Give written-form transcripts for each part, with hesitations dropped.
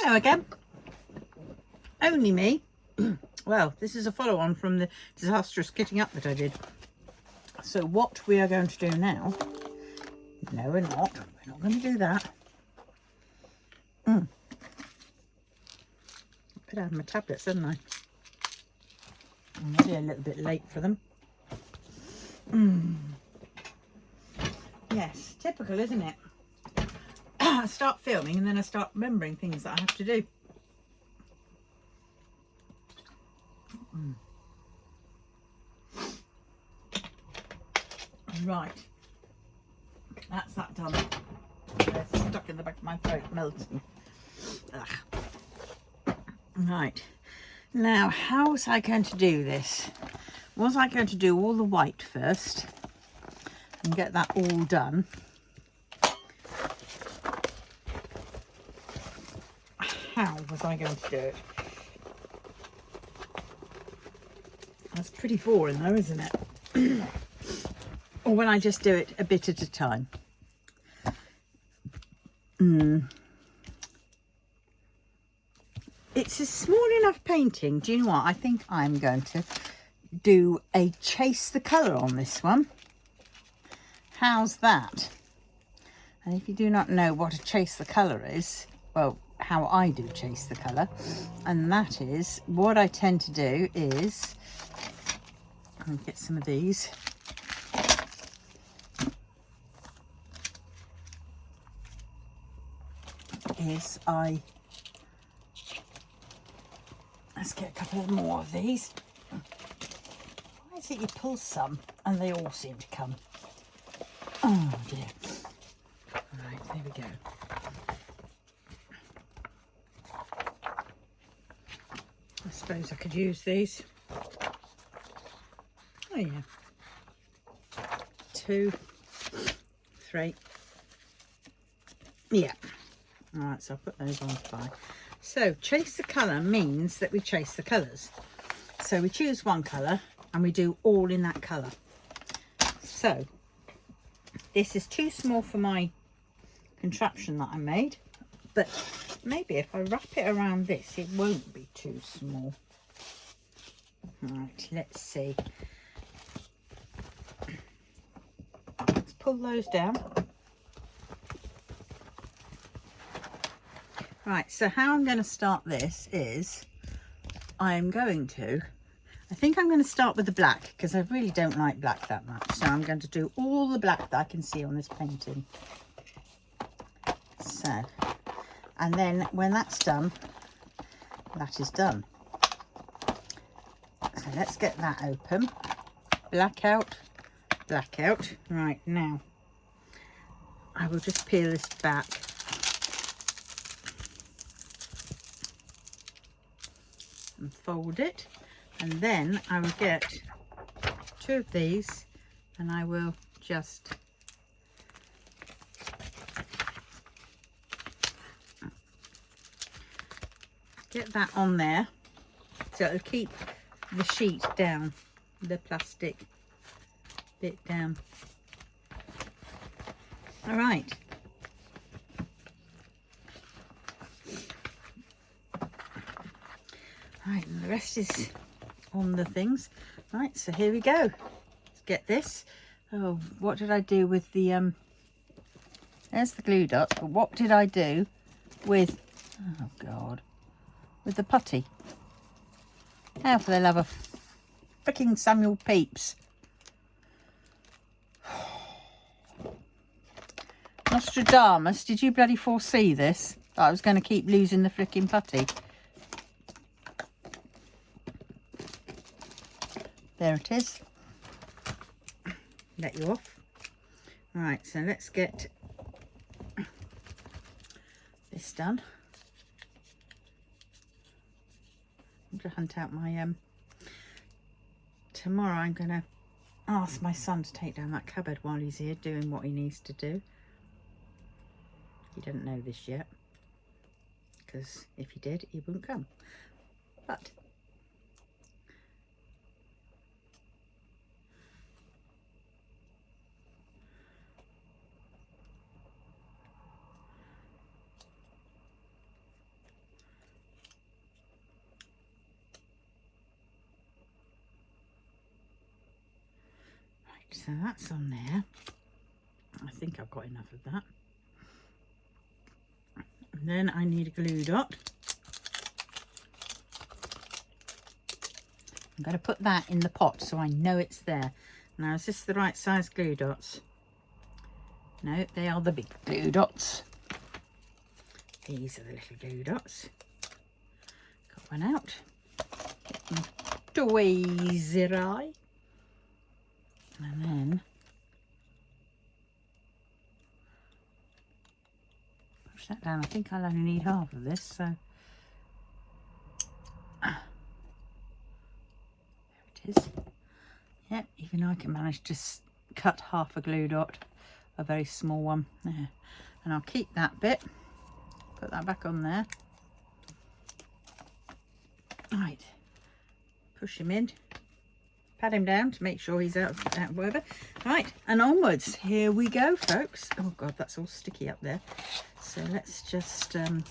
Hello again. Only me. Well, this is a follow-on from the disastrous kitting up that I did. So what we are going to do now... No, we're not. We're not going to do that. I could have my tablets, hadn't I? I'm already a little bit late for them. Yes, typical, isn't it? I start filming and then I start remembering things that I have to do. Right, that's that done. It's stuck in the back of my throat, melting. Ugh. Right, now how was I going to do this? Was I going to do all the white first and get that all done? How was I going to do it? That's pretty boring though, isn't it? Or when I just do it a bit at a time. It's a small enough painting. Do you know what? I think I'm going to do a chase the colour on this one. How's that? And if you do not know what a chase the colour is, well, how I do chase the colour, and that is what I tend to do is, I'll get some of these. Let's get a couple more of these. Why is it you pull some and they all seem to come? Oh dear. Right, there we go. I suppose I could use these. Oh yeah. 2, 3. Yeah. Alright, so I'll put those on 5. So chase the colour means that we chase the colours. So we choose one colour and we do all in that colour. So this is too small for my contraption that I made, but maybe if I wrap it around this it won't be too small. Right, let's see. Let's pull those down. Right, so how I'm going to start this is I think I'm going to start with the black because I really don't like black that much. So I'm going to do all the black that I can see on this painting. So, and then when that's done, that is done. So let's get that open. Black out, black out. Right, now I will just peel this back. And fold it, and then I will get 2 of these and I will just get that on there so it'll keep the sheet down, the plastic bit down. All right. Right, and the rest is on the things. Right, so here we go. Let's get this. Oh, what did I do with the there's the glue dots, but what did I do with, oh god, with the putty? How for the love of fricking Samuel Pepys. Nostradamus, did you bloody foresee this? That I was going to keep losing the fricking putty. There it is. Let you off. Right, so let's get this done. I'm going to hunt out my tomorrow I'm going to ask my son to take down that cupboard while he's here doing what he needs to do. He doesn't know this yet, because if he did he wouldn't come, but so that's on there. I think I've got enough of that. And then I need a glue dot. I'm going to put that in the pot so I know it's there. Now, is this the right size glue dots? No, they are the big glue dots. These are the little glue dots. Got one out. Get my tweezer. And then push that down. I think I'll only need half of this, so there it is. Yep, even I can manage to cut half a glue dot, a very small one there. And I'll keep that bit, put that back on there. Right, push him in, pat him down to make sure he's out of whatever. Right, and onwards. Here we go, folks. Oh God, that's all sticky up there. So let's just right.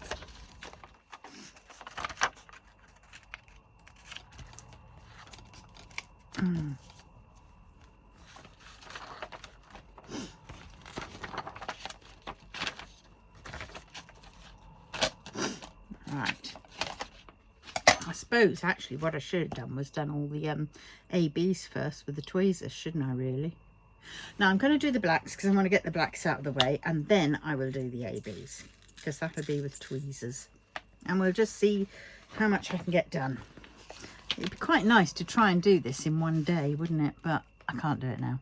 I suppose actually what I should have done was done all the ABs first with the tweezers, shouldn't I really? Now I'm going to do the blacks because I want to get the blacks out of the way, and then I will do the ABs because that'll be with tweezers, and we'll just see how much I can get done. It'd be quite nice to try and do this in one day, wouldn't it? But I can't do it now.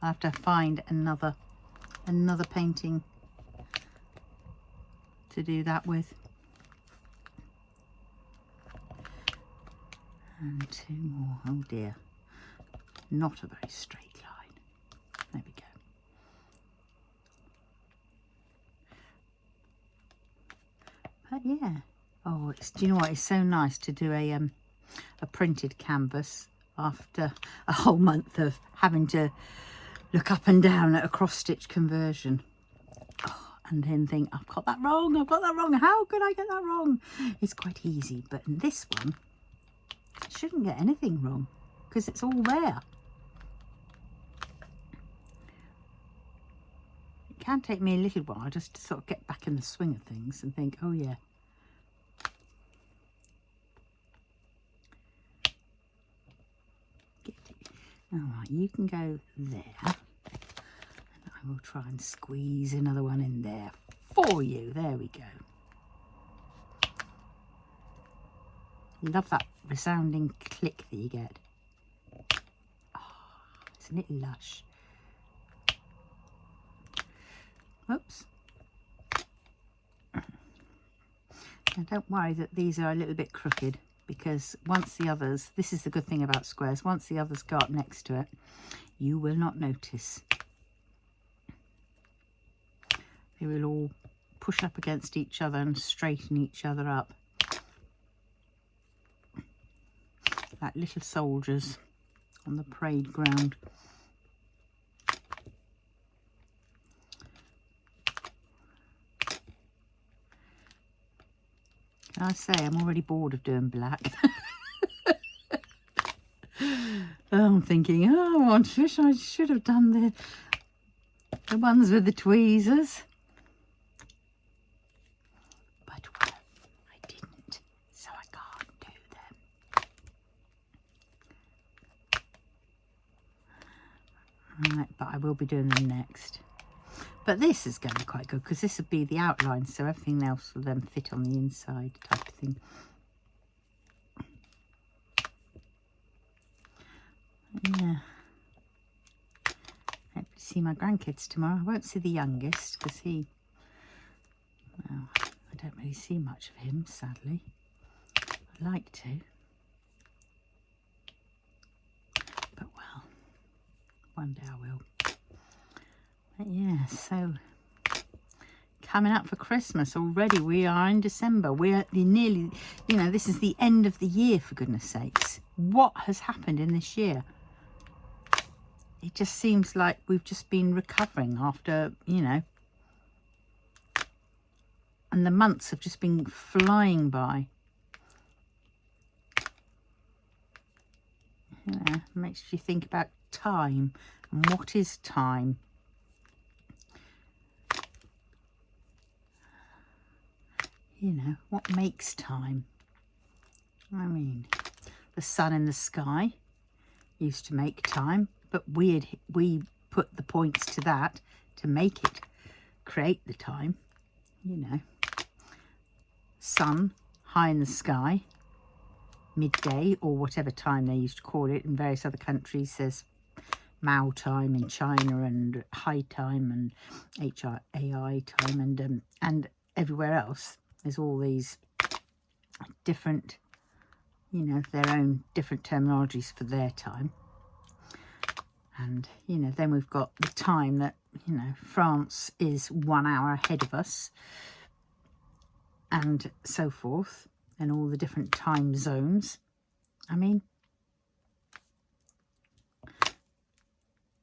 I have to find another painting to do that with. And two more. Oh dear, not a very straight line. There we go. But yeah, oh, do you know what, it's so nice to do a printed canvas after a whole month of having to look up and down at a cross stitch conversion. Oh, and then think, I've got that wrong, how could I get that wrong? It's quite easy, but in this one I shouldn't get anything wrong because it's all there. It can take me a little while just to sort of get back in the swing of things and think, oh yeah. All right, you can go there, and I will try and squeeze another one in there for you. There we go. Love that resounding click that you get. Oh, isn't it lush? Oops. Now don't worry that these are a little bit crooked, because once the others, this is the good thing about squares, once the others go up next to it, you will not notice. They will all push up against each other and straighten each other up. Like little soldiers on the parade ground. Can I say I'm already bored of doing black? I'm thinking, oh, I wish I should have done the ones with the tweezers. But well, I didn't, so I can't do them. Right, but I will be doing them next. But this is going to be quite good because this will be the outline, so everything else will then fit on the inside type of thing. Yeah. I hope to see my grandkids tomorrow. I won't see the youngest because he, well, I don't really see much of him, sadly. I'd like to. But well, one day I will. But yeah, so coming up for Christmas already. We are in December. We're nearly, you know, this is the end of the year, for goodness sakes. What has happened in this year? It just seems like we've just been recovering after, you know, and the months have just been flying by. You know, makes you think about time And what is time? You know, what makes time? I mean, the sun in the sky used to make time, but we put the points to that to make it create the time, you know. Sun high in the sky, midday, or whatever time they used to call it. In various other countries there's Mao time in China, and high time, and HAI time, and everywhere else there's all these different, you know, their own different terminologies for their time. And, you know, then we've got the time that, you know, France is 1 hour ahead of us, and so forth, and all the different time zones. I mean,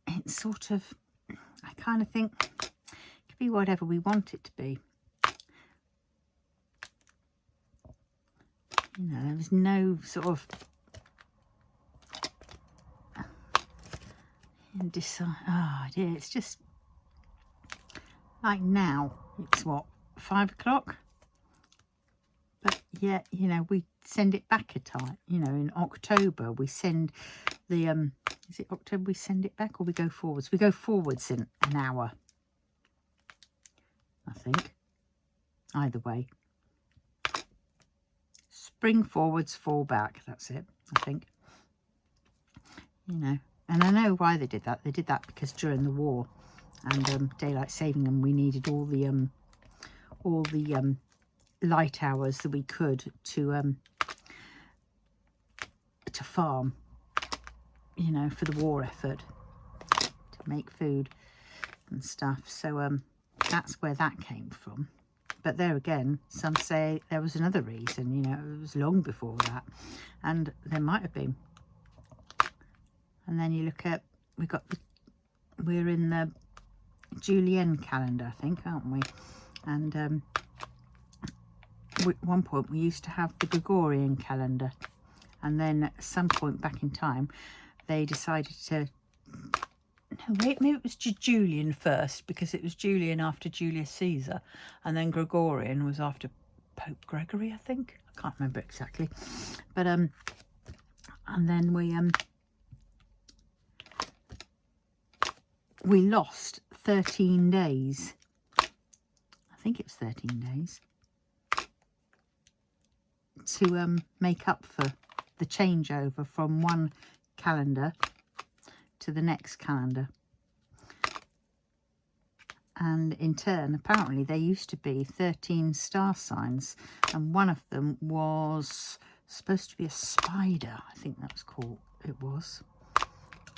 it's sort of, I kind of think it could be whatever we want it to be. You know, there was no sort of decide. Oh dear, it's just like now it's what, 5 o'clock, but yet, you know, we send it back a time. You know, in October we send the is it October we send it back, or we go forwards? We go forwards in an hour, I think. Either way, spring forwards, fall back, that's it, I think. You know, and I know why they did that. They did that because during the war and daylight saving them, we needed all the light hours that we could to farm, you know, for the war effort, to make food and stuff. So that's where that came from. But there again, some say there was another reason, you know, it was long before that, and there might have been. And then you look at, we're in the Julian calendar, I think, aren't we? And at one point we used to have the Gregorian calendar, and then at some point back in time they decided to, no wait, maybe it was Julian first, because it was Julian after Julius Caesar, and then Gregorian was after Pope Gregory, I think. I can't remember exactly, but and then we lost 13 days. I think it was 13 days to make up for the changeover from one calendar to the next calendar. And in turn, apparently there used to be 13 star signs, and one of them was supposed to be a spider. I think that was called, it was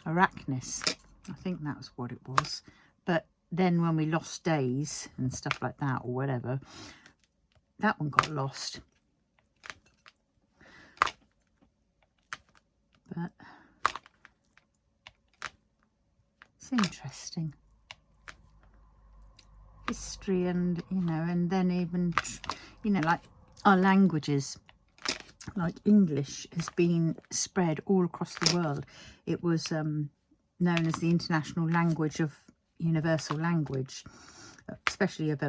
Arachnus, I think that was what it was. But then when we lost days and stuff like that, or whatever, that one got lost. But it's interesting, history, and, you know, and then even, you know, like our languages, like English has been spread all across the world. It was known as the international language of universal language, especially of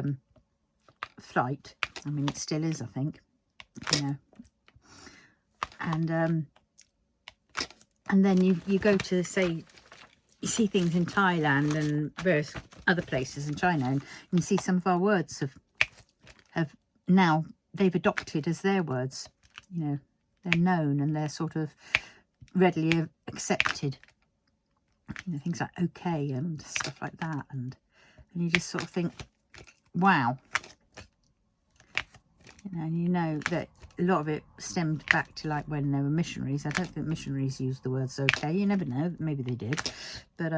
flight. I mean, it still is, I think, you know. And then you go to, say, you see things in Thailand and various other places in China, and you see some of our words have now, they've adopted as their words. You know, they're known and they're sort of readily accepted. You know, things like okay and stuff like that, and you just sort of think, wow. You know, and you know that a lot of it stemmed back to like when there were missionaries. I don't think missionaries used the words okay. You never know, maybe they did, but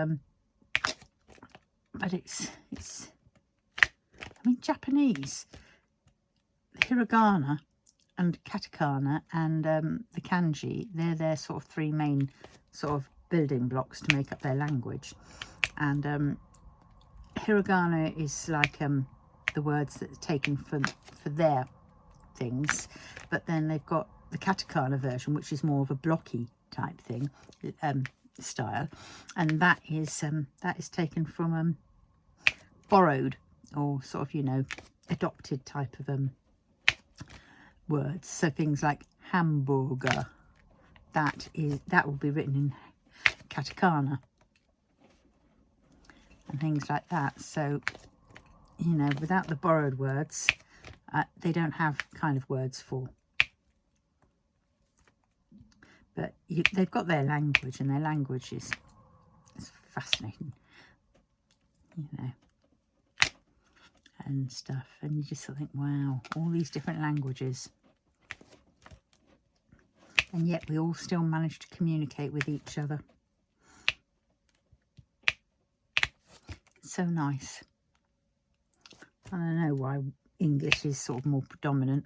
it's I mean, Japanese, hiragana and katakana and the kanji, they're their sort of three main sort of building blocks to make up their language. And hiragana is like the words that are taken for their things, but then they've got the katakana version, which is more of a blocky type thing, style, and that is taken from borrowed or sort of, you know, adopted type of words. So things like hamburger, that will be written in katakana and things like that. So, you know, without the borrowed words, they don't have kind of words for. But they've got their language, and their language is fascinating, you know, and stuff. And you just sort of think, wow, all these different languages. And yet we all still manage to communicate with each other. It's so nice. I don't know why English is sort of more predominant.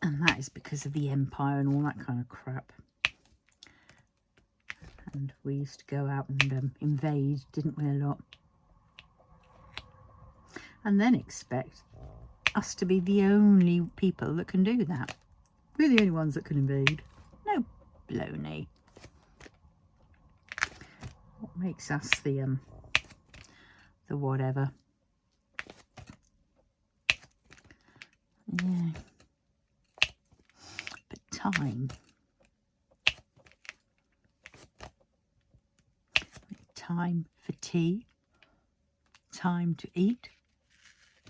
And that is because of the empire and all that kind of crap. And we used to go out and invade, didn't we, a lot? And then expect us to be the only people that can do that. We're the only ones that can invade. No baloney. What makes us the whatever? Yeah. But time. Time for tea. Time to eat.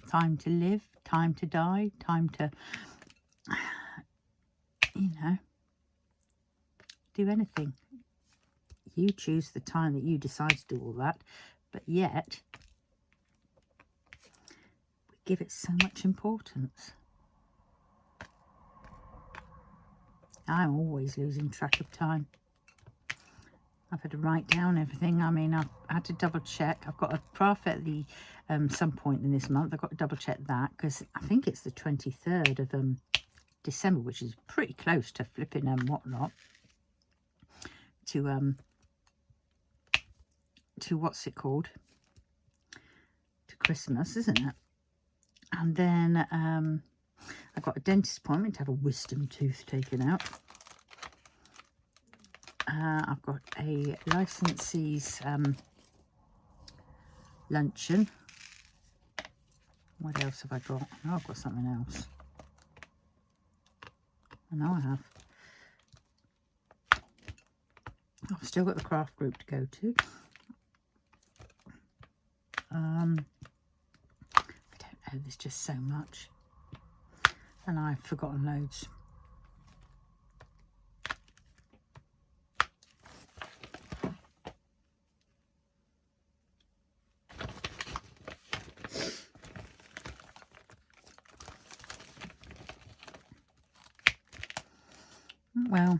Time to live. Time to die. Time to, you know, do anything. You choose the time that you decide to do all that, but yet we give it so much importance. I'm always losing track of time. I've had to write down everything. I mean, I've had to double check. I've got a craft at the some point in this month. I've got to double check that because I think it's the 23rd of December, which is pretty close to flipping and whatnot. To what's it called? To Christmas, isn't it? And then I've got a dentist appointment to have a wisdom tooth taken out. I've got a licensee's luncheon. What else have I got? Oh, I've got something else. I know I have. I've still got the craft group to go to. I don't know, there's just so much. And I've forgotten loads. Well,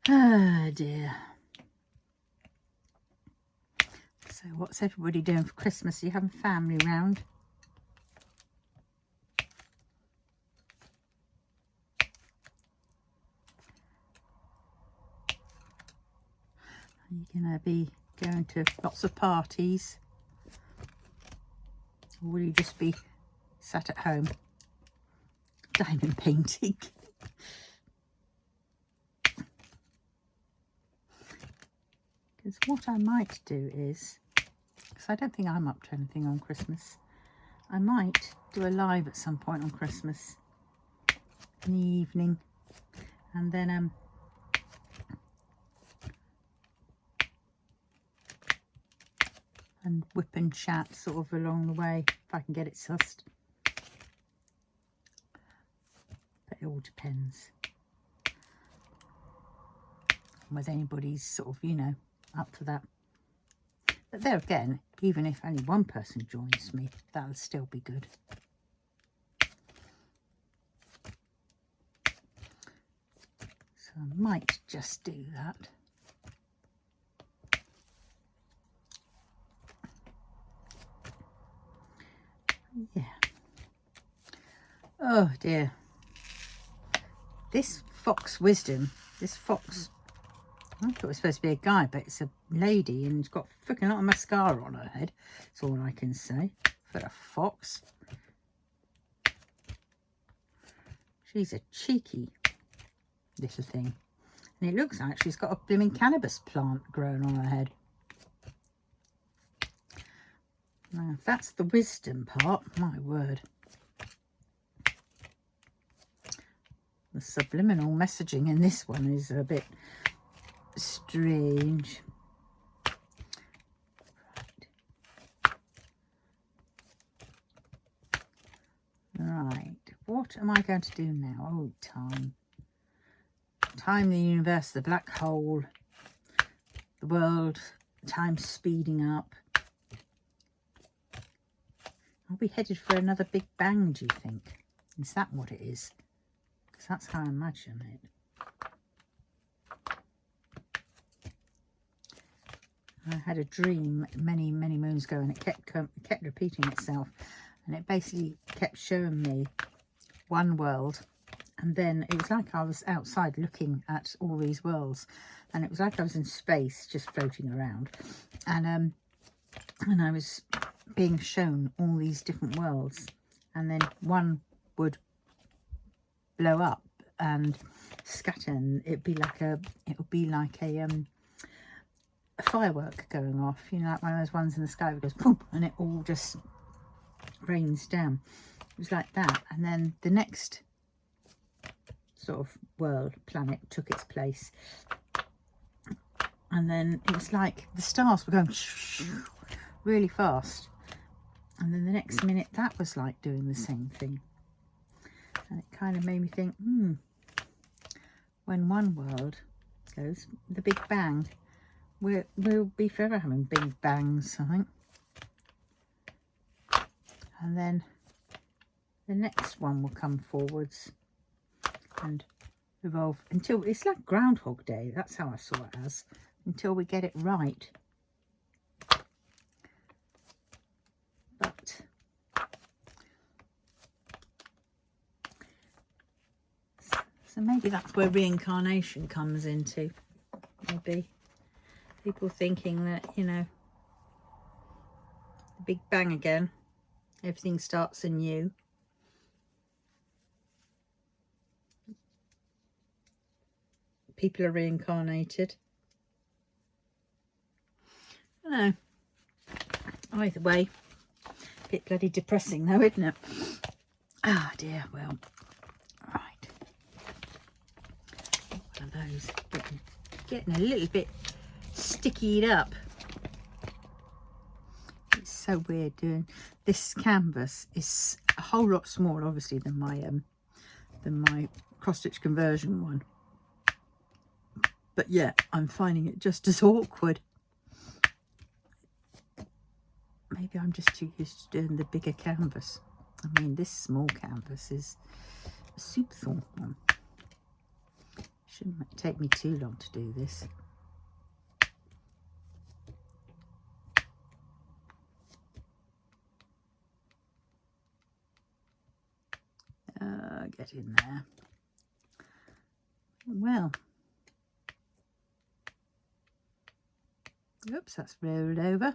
oh dear. So what's everybody doing for Christmas? Are you having family round? Are you going to be going to lots of parties? Or will you just be sat at home diamond painting? Because what I might do is, because I don't think I'm up to anything on Christmas, I might do a live at some point on Christmas in the evening, and then and WiP and chat sort of along the way if I can get it sussed. But it all depends whether anybody's sort of, you know, up for that. But there again, even if only one person joins me, that'll still be good. So I might just do that. Yeah. Oh dear. This fox wisdom, this fox I thought it was supposed to be a guy, but it's a lady and she's got a freaking lot of mascara on her head. That's all I can say. For a fox. She's a cheeky little thing. And it looks like she's got a blooming cannabis plant growing on her head. Now, if that's the wisdom part, my word. The subliminal messaging in this one is a bit strange. Right, what am I going to do now? Oh, time. Time, the universe, the black hole, the world, time speeding up. Are we headed for another big bang, do you think? Is that what it is? Because that's how I imagine it. I had a dream many moons ago, and it kept repeating itself, and it basically kept showing me one world, and then it was like I was outside looking at all these worlds, and it was like I was in space just floating around, and I was being shown all these different worlds, and then one would blow up and scatter, and it would be like a firework going off, you know, like one of those ones in the sky that goes boom, and it all just rains down. It was like that, and then the next sort of world, planet, took its place, and then it was like the stars were going really fast, and then the next minute that was like doing the same thing, and it kind of made me think, when one world goes, the Big Bang, we'll be forever having big bangs, I think. And then the next one will come forwards and evolve until it's like Groundhog Day. That's how I saw it as, until we get it right. But so maybe that's where reincarnation comes into. Maybe people thinking that, you know, the Big Bang again, everything starts anew. People are reincarnated. I don't know. Either way, a bit bloody depressing though, isn't it? Ah, dear. Well, right. One of those getting a little bit stickied up. It's so weird doing this. Canvas is a whole lot smaller, obviously, than my cross stitch conversion one. But yeah, I'm finding it just as awkward. Maybe I'm just too used to doing the bigger canvas. I mean, this small canvas is a soup thorn one. Shouldn't take me too long to do this. Get in there. Well, oops, that's rolled over.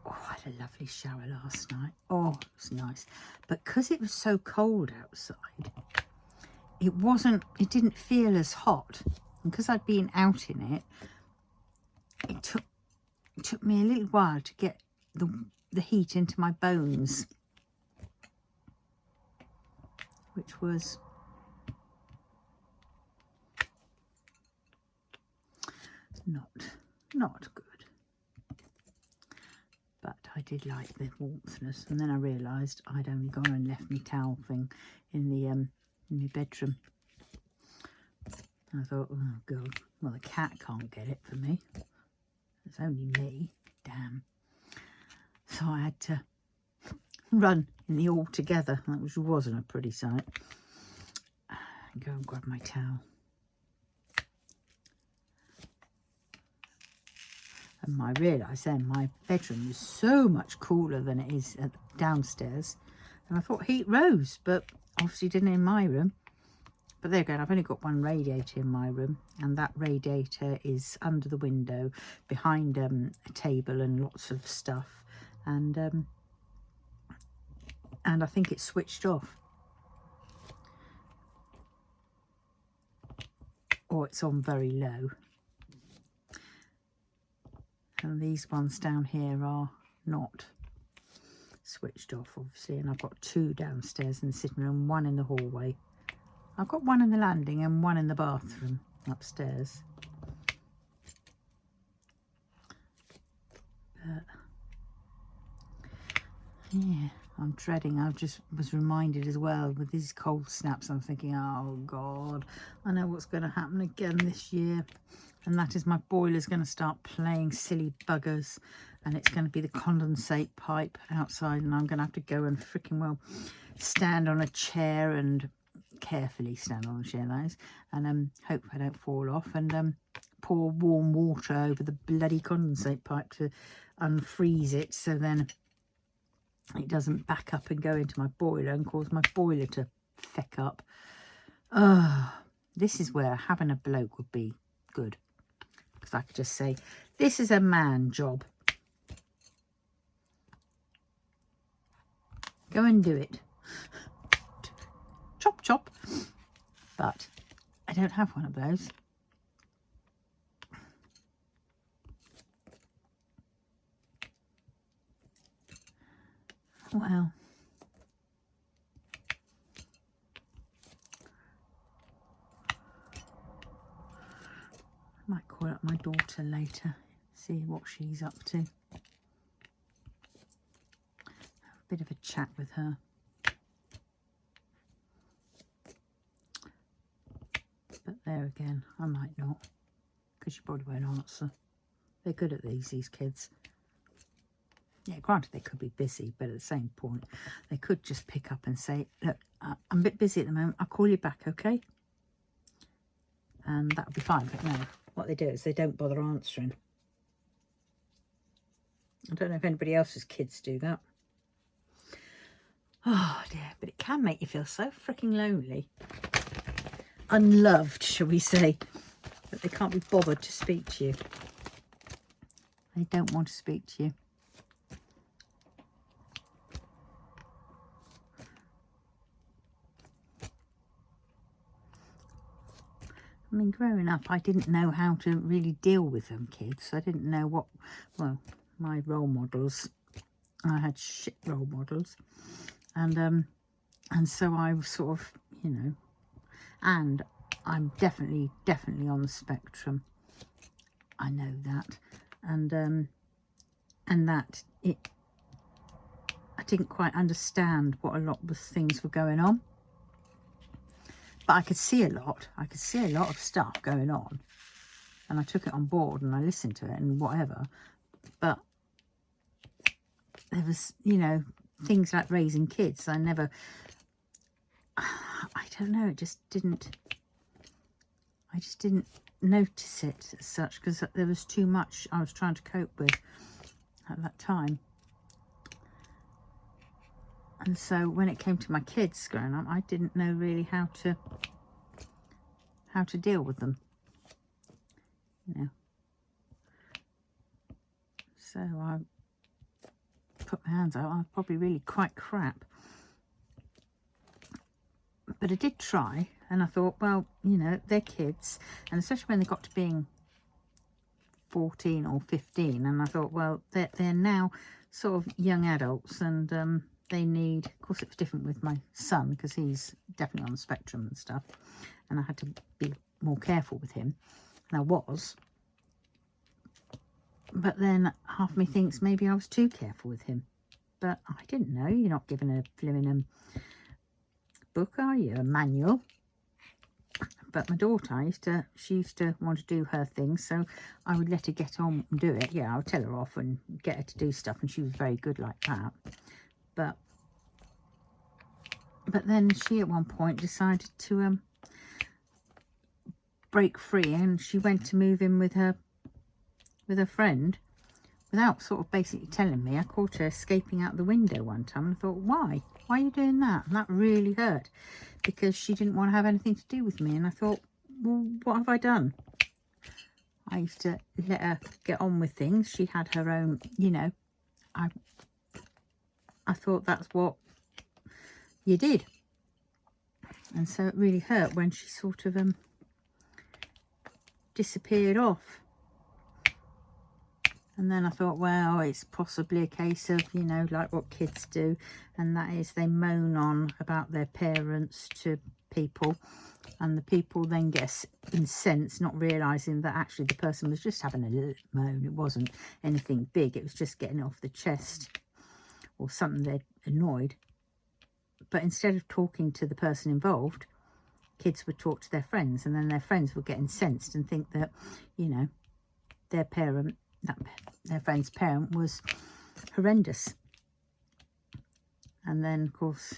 Oh, I had a lovely shower last night. Oh, it was nice. But because it was so cold outside, it didn't feel as hot. And because I'd been out in it, it took me a little while to get the heat into my bones, which was not good. But I did like the warmthness, and then I realised I'd only gone and left my towel thing in the bedroom. And I thought, oh god, well, the cat can't get it for me. It's only me, damn. So I had to run in the all together, which wasn't a pretty sight, and go and grab my towel. And I realised then my bedroom was so much cooler than it is downstairs, and I thought heat rose, but obviously didn't in my room. But there again, I've only got one radiator in my room, and that radiator is under the window behind a table and lots of stuff, and I think it's switched off, or it's on very low. And these ones down here are not switched off, obviously, and I've got 2 downstairs in the sitting room, 1 in the hallway. I've got 1 in the landing and 1 in the bathroom upstairs. But yeah, I'm dreading. I just was reminded as well with these cold snaps, I'm thinking, oh God, I know what's going to happen again this year. And that is my boiler's going to start playing silly buggers, and it's going to be the condensate pipe outside, and I'm going to have to go and freaking well stand on a chair and carefully stand on a chair, that is, and hope I don't fall off, and pour warm water over the bloody condensate pipe to unfreeze it, so then it doesn't back up and go into my boiler and cause my boiler to feck up. This is where having a bloke would be good, because I could just say, this is a man job. Go and do it. Chop, chop. But I don't have one of those. Well, I might call up my daughter later, see what she's up to. Have a bit of a chat with her. But there again, I might not, because she probably won't answer. They're good at these kids. Yeah, granted, they could be busy, but at the same point, they could just pick up and say, look, I'm a bit busy at the moment. I'll call you back, okay? And that would be fine. But no, what they do is they don't bother answering. I don't know if anybody else's kids do that. Oh, dear. But it can make you feel so freaking lonely. Unloved, shall we say. That they can't be bothered to speak to you. They don't want to speak to you. I mean, growing up, I didn't know how to really deal with them kids. I didn't know what, well, my role models, I had shit role models. And so I was sort of, you know, and I'm definitely on the spectrum. I know that. And that I didn't quite understand what a lot of things were going on. But I could see a lot. I could see a lot of stuff going on. And I took it on board and I listened to it and whatever. But there was, you know, things like raising kids. I don't know, I just didn't notice it as such, because there was too much I was trying to cope with at that time. And so when it came to my kids growing up, I didn't know really how to deal with them, you know. So I put my hands out. I was probably really quite crap. But I did try, and I thought, well, you know, they're kids, and especially when they got to being 14 or 15, and I thought, well, they're now sort of young adults, and they need, of course it was different with my son, because he's definitely on the spectrum and stuff, and I had to be more careful with him, and I was. But then half of me thinks maybe I was too careful with him. But I didn't know. You're not given a flimmin' book, are you? A manual. But my daughter, she used to want to do her thing, so I would let her get on and do it. Yeah, I would tell her off and get her to do stuff, and she was very good like that. But then she at one point decided to break free, and she went to move in with her friend without sort of basically telling me. I caught her escaping out the window one time, and I thought, why? why are you doing that? And that really hurt, because she didn't want to have anything to do with me. And I thought, well, what have I done? I used to let her get on with things. She had her own, you know, I thought that's what you did. And so it really hurt when she sort of disappeared off. And then I thought, well, it's possibly a case of, you know, like what kids do, and that is they moan on about their parents to people, and the people then get incensed, not realising that actually the person was just having a little moan. It wasn't anything big, it was just getting it off the chest or something they're annoyed. But instead of talking to the person involved, kids would talk to their friends, and then their friends would get incensed and think that, you know, their parent, their friend's parent, was horrendous. And then, of course,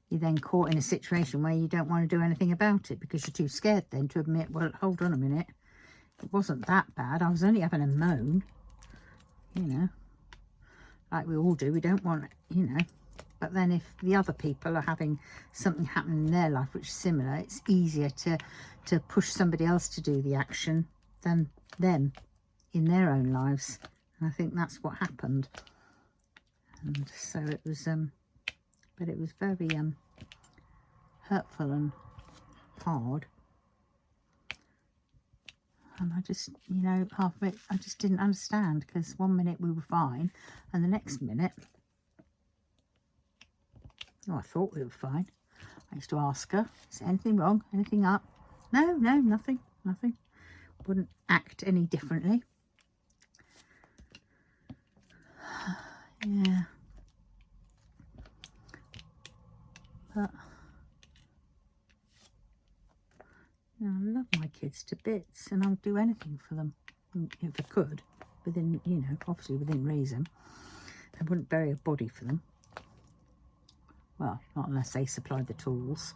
you're then caught in a situation where you don't want to do anything about it, because you're too scared then to admit, well, hold on a minute, it wasn't that bad, I was only having a moan, you know, like we all do. We don't want, you know. But then if the other people are having something happen in their life which is similar, it's easier to push somebody else to do the action than them in their own lives. And I think that's what happened. And so it was, but it was very hurtful and hard. And I just, you know, half of it, I just didn't understand, because one minute we were fine, and the next minute, oh, I thought we were fine. I used to ask her, is there anything wrong? Anything up? No, nothing. Wouldn't act any differently. Yeah. But, you know, I love my kids to bits, and I'll do anything for them if I could, within, you know, obviously within reason. I wouldn't bury a body for them. Well, not unless they supplied the tools.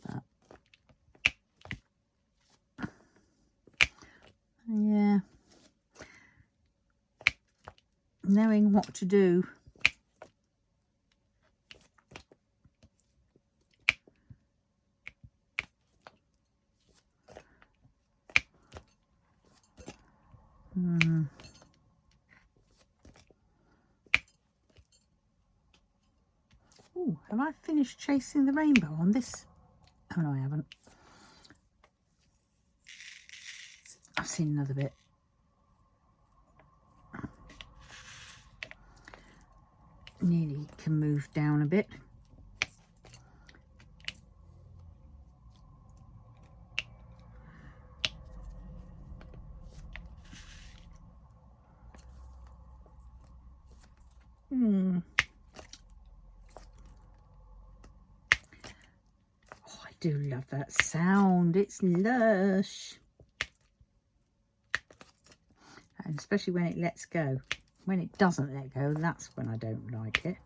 But, yeah. Knowing what to do. Oh, have I finished chasing the rainbow on this? Oh no, I haven't. I've seen another bit. Nearly can move down a bit. Oh, I do love that sound. It's lush. And especially when it lets go. When it doesn't let go, that's when I don't like it.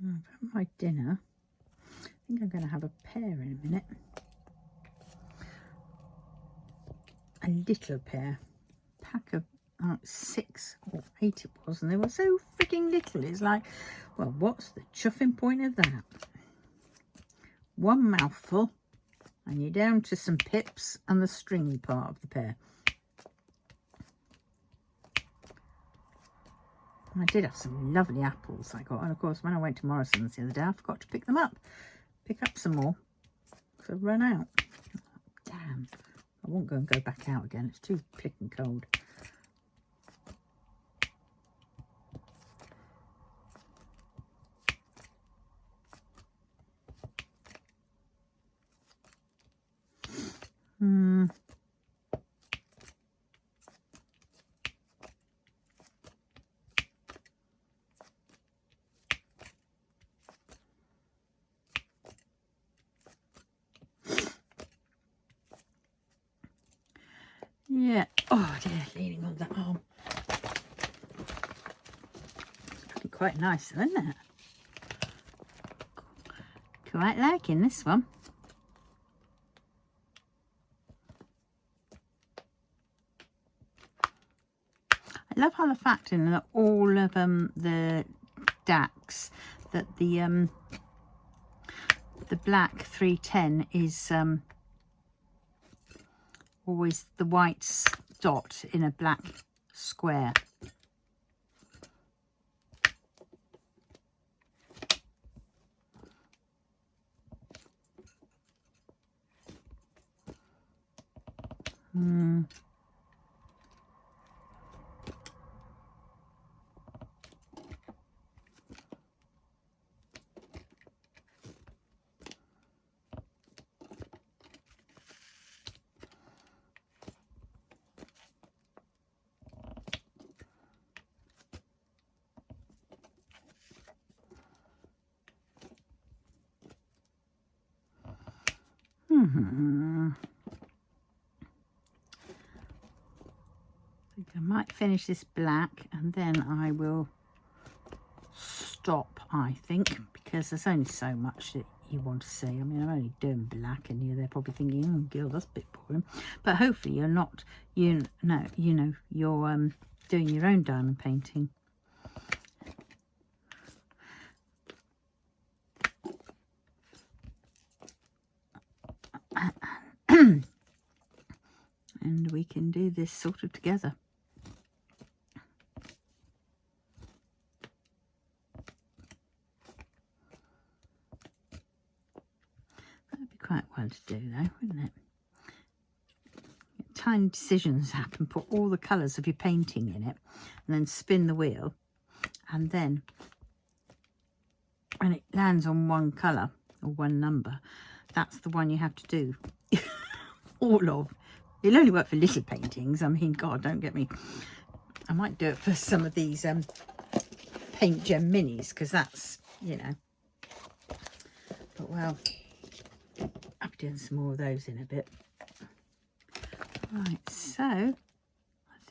I've had my dinner. I think I'm going to have a pear in a minute. A little pear. Pack of 6 or 8 it was, and they were so freaking little. It's like, well, what's the chuffing point of that? One mouthful, and you're down to some pips and the stringy part of the pear. And I did have some lovely apples I got, and of course when I went to Morrison's the other day I forgot to pick them up. Pick up some more, because I've run out. Damn, I won't go back out again, it's too flipping cold. Yeah. Oh dear, leaning on that arm. quite nice, isn't it? Quite liking this one. I love how the fact in that all of the DACs that the black 310 is always the white dot in a black square. I might finish this black and then I will stop, I think, because there's only so much that you want to see. I mean, I'm only doing black and you're there probably thinking, oh, Gil, that's a bit boring. But hopefully you're not, you're doing your own diamond painting. And we can do this sort of together. That'd be quite well to do though, wouldn't it? Tiny decisions happen, put all the colours of your painting in it and then spin the wheel, and then when it lands on one colour or one number, that's the one you have to do all of. It'll only work for little paintings. I mean, God, don't get me. I might do it for some of these paint gem minis, because that's, you know. But, well, I'll be doing some more of those in a bit. Right, so I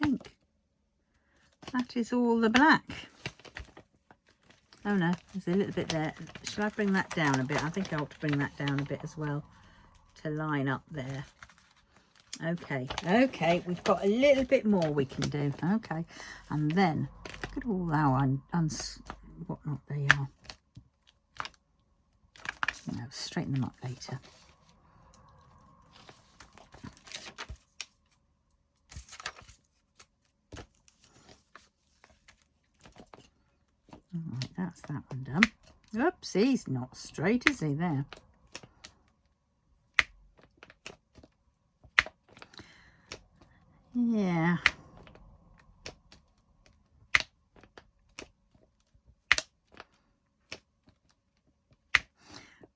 think that is all the black. Oh, no, there's a little bit there. Shall I bring that down a bit? I think I ought to bring that down a bit as well to line up there. Okay, we've got a little bit more we can do. Okay, and then look at all our whatnot they are. No, straighten them up later. All right, that's that one done. Oops, he's not straight, is he? There. Yeah.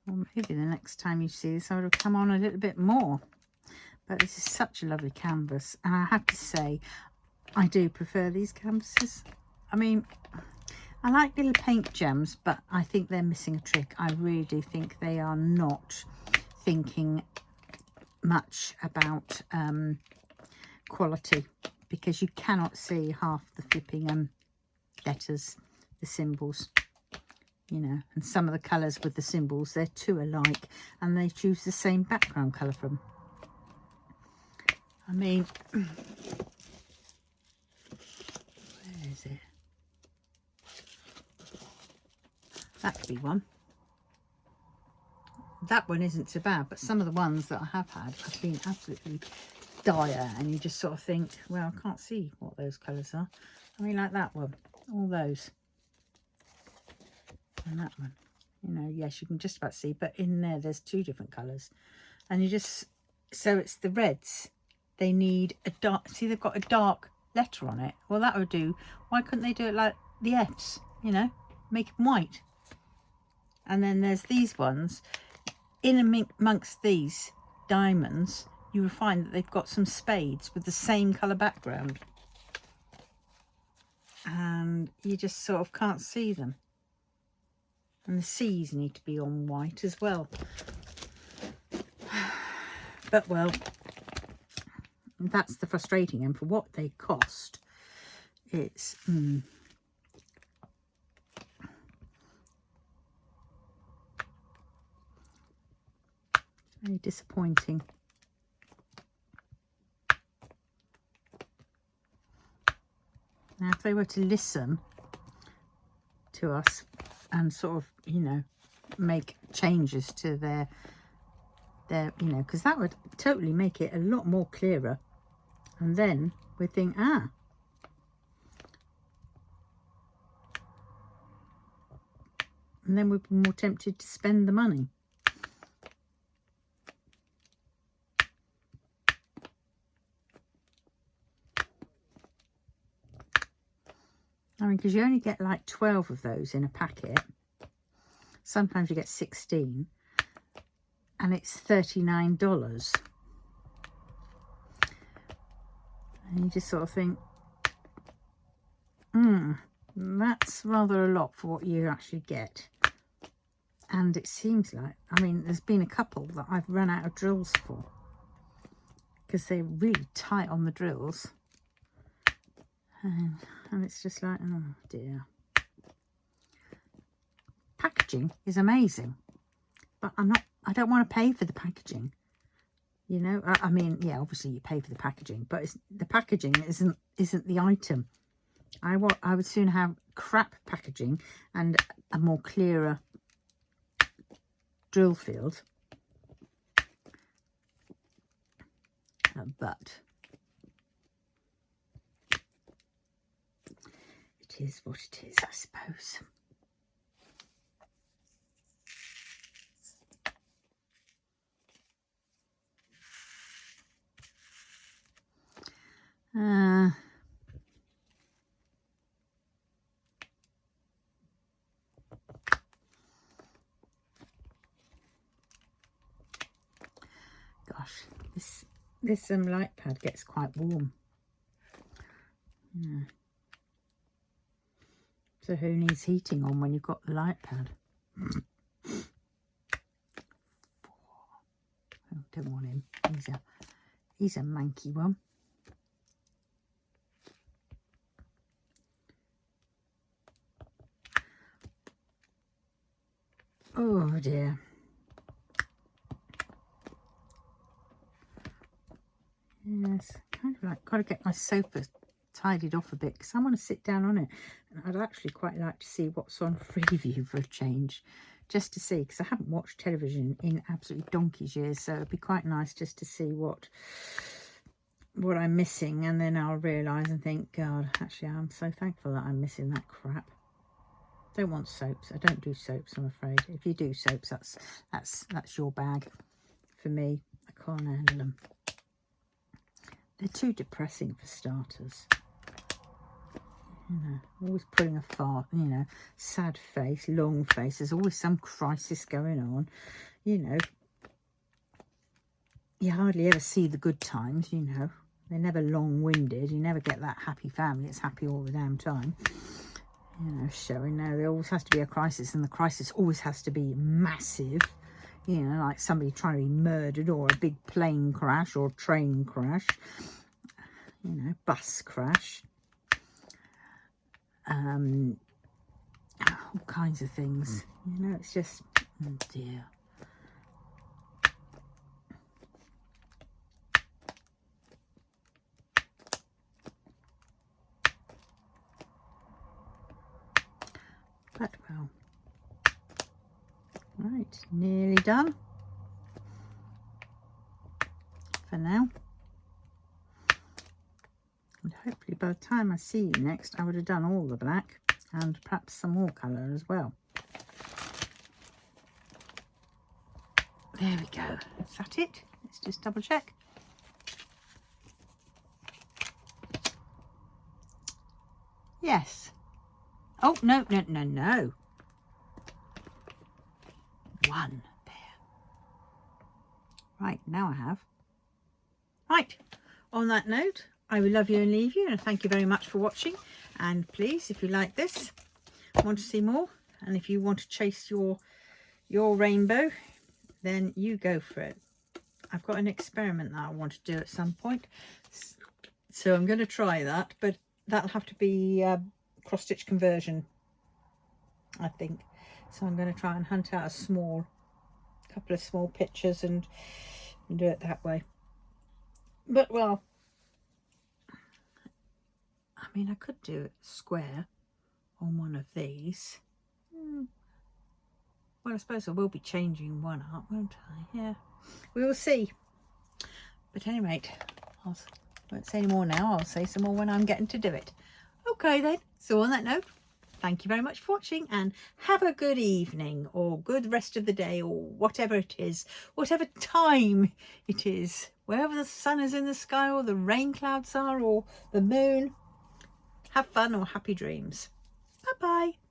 Well, maybe the next time you see this I would have come on a little bit more. But this is such a lovely canvas, and I have to say I do prefer these canvases. I mean, I like little paint gems, but I think they're missing a trick. I really do think they are not thinking much about quality, because you cannot see half the flipping letters, the symbols, you know, and some of the colours with the symbols, they're too alike, and they choose the same background colour from. I mean, where is it? That could be one. That one isn't so bad, but some of the ones that I have had have been absolutely dire, and you just sort of think, well, I can't see what those colours are. I mean, like that one, all those, and that one, you know, yes, you can just about see, but in there there's two different colours, and you just, so it's the reds, they need a dark, see, they've got a dark letter on it. Well, that would do. Why couldn't they do it like the F's, you know, make them white? And then there's these ones, in amongst these diamonds, you will find that they've got some spades with the same colour background, and you just sort of can't see them. And the C's need to be on white as well. But, well, that's the frustrating, and for what they cost, it's Very disappointing. Now, if they were to listen to us and sort of, you know, make changes to their you know, because that would totally make it a lot more clearer. And then we think, and then we'd be more tempted to spend the money. I mean, because you only get like 12 of those in a packet. Sometimes you get 16. And it's $39. And you just sort of think, that's rather a lot for what you actually get. And it seems like, I mean, there's been a couple that I've run out of drills for, because they're really tight on the drills. And it's just like, oh dear. Packaging is amazing, but I don't want to pay for the packaging. You know, I mean, yeah, obviously you pay for the packaging, but the packaging isn't the item. I would sooner have crap packaging and a more clearer drill field. But it is what it is, I suppose. Gosh, this light pad gets quite warm. Yeah. So who needs heating on when you've got the light pad? Oh, don't want him. He's a manky one. Oh dear. Yes, kind of like got to get my sofa tidied off a bit because I want to sit down on it, and I'd actually quite like to see what's on Freeview for a change, just to see, because I haven't watched television in absolutely donkey's years, so it'd be quite nice just to see what I'm missing, and then I'll realise and think, God, actually I'm so thankful that I'm missing that crap. Don't want soaps. I don't do soaps, I'm afraid. If you do soaps, that's your bag. For me, I can't handle them. They're too depressing for starters. You know, always putting a fart, you know, sad face, long face. There's always some crisis going on. You know, you hardly ever see the good times, you know. They're never long-winded. You never get that happy family that's happy all the damn time. You know, showing now there always has to be a crisis, and the crisis always has to be massive. You know, like somebody trying to be murdered, or a big plane crash, or train crash, you know, bus crash, all kinds of things. You know, it's just, oh dear. But well, right, nearly done for now. And hopefully by the time I see you next, I would have done all the black and perhaps some more colour as well. There we go. Is that it? Let's just double check. Yes. Oh, no. One pair. Right, now I have. Right, on that note, I will love you and leave you, and thank you very much for watching. And please, if you like this, want to see more, and if you want to chase your rainbow, then you go for it. I've got an experiment that I want to do at some point, so I'm going to try that, but that'll have to be cross-stitch conversion, I think. So I'm going to try and hunt out a small a couple of small pictures and do it that way. But well, I mean, I could do a square on one of these. Well, I suppose I will be changing one up, won't I? Yeah, we will see. But anyway, I won't say any more now. I'll say some more when I'm getting to do it. Okay then, so on that note, thank you very much for watching, and have a good evening or good rest of the day, or whatever it is, whatever time it is, wherever the sun is in the sky or the rain clouds are or the moon. Have fun or happy dreams. Bye bye.